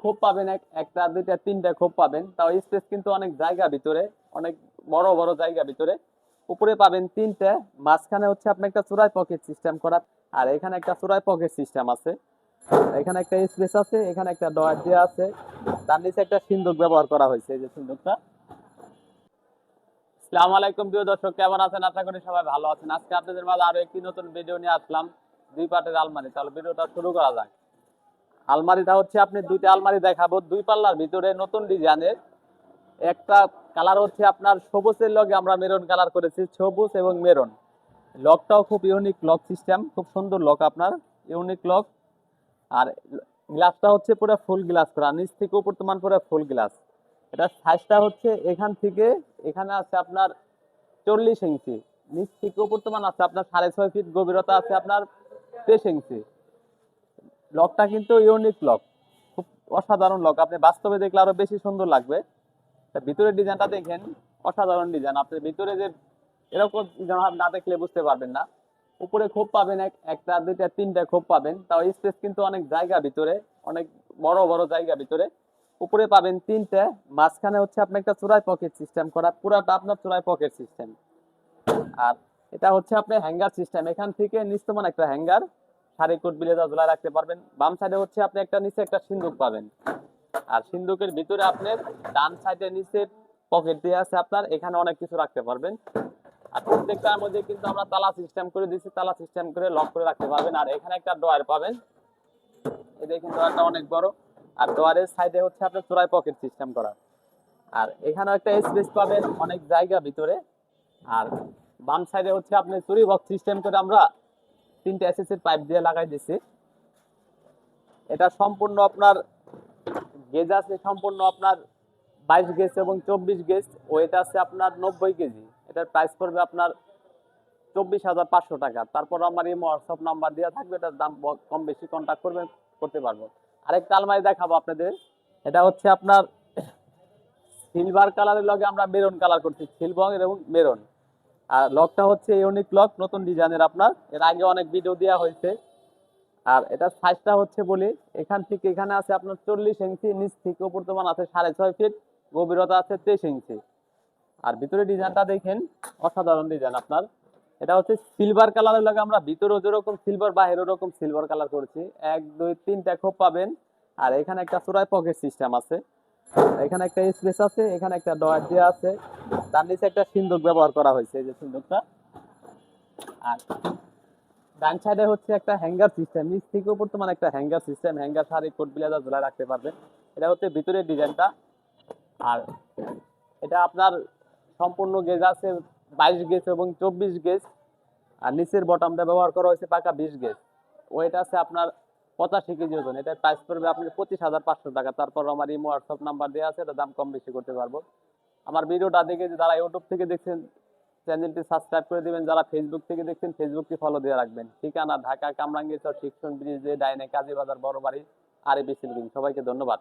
খোপ পাবেন, একটা দুইটা তিনটা খোপ পাবেন, তাও স্পেস কিন্তু অনেক জায়গা ভিতরে, অনেক বড় বড় জায়গা ভিতরে। উপরে পাবেন তিনটা, মাঝখানে হচ্ছে আপনার একটা চূড়ায় পকেট সিস্টেম করা, আর এখানে একটা চূড়ায় পকেট সিস্টেম আছে। এখানে একটা স্পেস আছে, এখানে একটা ডয়ার দেওয়া আছে, তার নিচে একটা সিন্দুক ব্যবহার করা হয়েছে, এই যে সিন্দুকটা। আসসালামু আলাইকুম প্রিয় দর্শক, কেমন আছেন? আশা করি সবাই ভালো আছেন। আজকে আপনাদের মাঝে আরো একটি নতুন ভিডিও নিয়ে আসলাম, দুই পাটের আলমারি। তাহলে ভিডিওটা শুরু করা যাক। আলমারিটা হচ্ছে আপনি দুইটা আলমারি দেখাবো, দুই পাল্লার ভিতরে নতুন ডিজাইনের। একটা কালার হচ্ছে আপনার সবুজের লগে আমরা মেরুন কালার করেছি, সবুজ এবং মেরুন। লকটাও খুব ইউনিক লক সিস্টেম, খুব সুন্দর লক আপনার, ইউনিক লক। আর গ্লাসটা হচ্ছে পুরো ফুল গ্লাস করা, নিচ থেকে উপর তোমার পুরো ফুল গ্লাস। এটা সাইজটা হচ্ছে এখান থেকে এখানে আছে আপনার 40 ইঞ্চি, নিচ থেকে উপর তোমার আছে আপনার 6.5 ফিট, গভীরতা আছে আপনার 23 ইঞ্চি। লকটা কিন্তু ইউনিক লক, খুব অসাধারণ লক, আপনি বাস্তবে দেখলে আরো বেশি সুন্দর লাগবে। ভিতরের ডিজাইনটা দেখেন, অসাধারণ ডিজাইন। আপনি ভিতরে যে এরকম ডিজাইন না দেখলে বুঝতে পারবেন না। উপরে খোপ পাবেন, একটা দুইটা তিনটা খোপ পাবেন, তাও স্পেস কিন্তু অনেক জায়গা ভিতরে, অনেক বড় বড় জায়গা ভিতরে। উপরে পাবেন তিনটা, মাঝখানে হচ্ছে আপনার একটা চূড়ায় পকেট সিস্টেম করা, পুরাটা আপনার চূড়ায় পকেট সিস্টেম। আর এটা হচ্ছে আপনার হ্যাঙ্গার সিস্টেম, এখান থেকে নিচতমান একটা হ্যাঙ্গার, শাড়ি কোট বিলেজা ঝোলা রাখতে পারবেন। বাম সাইডে হচ্ছে আপনি একটা নিচে একটা সিন্দুক পাবেন, আর সিন্ধুকের ভিতরে আপনার ডান সাইডে নিচে পকেট দিয়ে আছে আপনার, এখানে অনেক কিছু রাখতে পারবেন। আর প্রত্যেকটার মধ্যে কিন্তু আমরা তালা সিস্টেম করে দিয়েছি, তালা সিস্টেম করে লক করে রাখতে পারবেন। আর এখানে একটা ডয়ার পাবেন, এই দেখেন ডয়ারটা অনেক বড়। আর ডয়ারের সাইডে হচ্ছে আপনার চূড়ায় পকেট সিস্টেম করা। আর এখানেও একটা স্পেস পাবেন, অনেক জায়গা ভিতরে। আর বাম সাইডে হচ্ছে আপনি চুরি বক্স সিস্টেম করে আমরা তিনটে এসএস এর পাইপ দিয়ে লাগাই দিছি। এটা সম্পূর্ণ আপনার গেজ আছে, সম্পূর্ণ আপনার 22 গেজ এবং 24 গেজ। ওয়েট আছে আপনার 90 কেজি। এটার প্রাইস পড়বে আপনার 24,500 টাকা। তারপর আমার এই হোয়াটসঅ্যাপ নাম্বার দেওয়া থাকবে, এটার দাম কম বেশি কন্ট্যাক্ট করবেন, করতে পারবো। আরেকটা আলমারি দেখাবো আপনাদের, এটা হচ্ছে আপনার সিলভার কালারের লগে আমরা মেরুন কালার করছি, সিলভার এবং মেরুন। আর লকটা হচ্ছে ইউনিক লক, নতুন ডিজাইনের আপনার, এর আগে অনেক ভিডিও দেওয়া হয়েছে। আর এটা সাইজটা হচ্ছে বলি, এখান থেকে এখানে আছে আপনার 40 ইঞ্চি, নিচ থেকে উপর তোমার আছে 6.5 ফিট, গভীরতা আছে 23 ইঞ্চি। আর ভিতরে ডিজাইনটা দেখেন, অসাধারণ ডিজাইন আপনার। এটা হচ্ছে সিলভার কালারের লাগে আমরা ভিতরেও যেরকম সিলভার, বাহিরেও ওরকম সিলভার কালার করেছি। এক দুই তিনটা খোপ পাবেন। আর এখানে একটা চূড়ায় পকেট সিস্টেম আছে, এখানে একটা স্পেস আছে, এখানে একটা ডয়ার দেওয়া আছে, তার নিচে একটা সিন্দুক ব্যবহার করা হয়েছে, এই যে সিন্দুকটা। আর ডান সাইডে হচ্ছে একটা হ্যাঙ্গার সিস্টেম, নিচ থেকে উপর তোমার একটা hanger system, hanger sari coat blazer ঝোলা রাখতে পারবেন। এটা হচ্ছে ভিতরের ডিজাইনটা। আর এটা আপনার সম্পূর্ণ গেজ আছে 22 গেজ এবং 24 গেজ। আর নিচের বটমটা ব্যবহার করা হয়েছে পাকা 20 গেজ। ওয়েট আছে আপনার 85 কেজি ওজন। এটার প্রাইস পড়বে আপনার 25,500 টাকা। তারপর আমার ইমো হোয়াটসঅ্যাপ নাম্বার দেওয়া আছে, এটা দাম কম বেশি করতে পারবো। আমার ভিডিওটা দেখে যারা ইউটিউব থেকে দেখছেন, চ্যানেলটি সাবস্ক্রাইব করে দিবেন। যারা ফেসবুক থেকে দেখছেন, ফেসবুকটি ফলো দিয়ে রাখবেন। ঠিকানা ঢাকা কামরাঙ্গীরচর শিক্ষণ ব্রিজে ডাইনে কাজী বাজার বড় বাড়ি, আরএবি সিলভিং। সবাইকে ধন্যবাদ।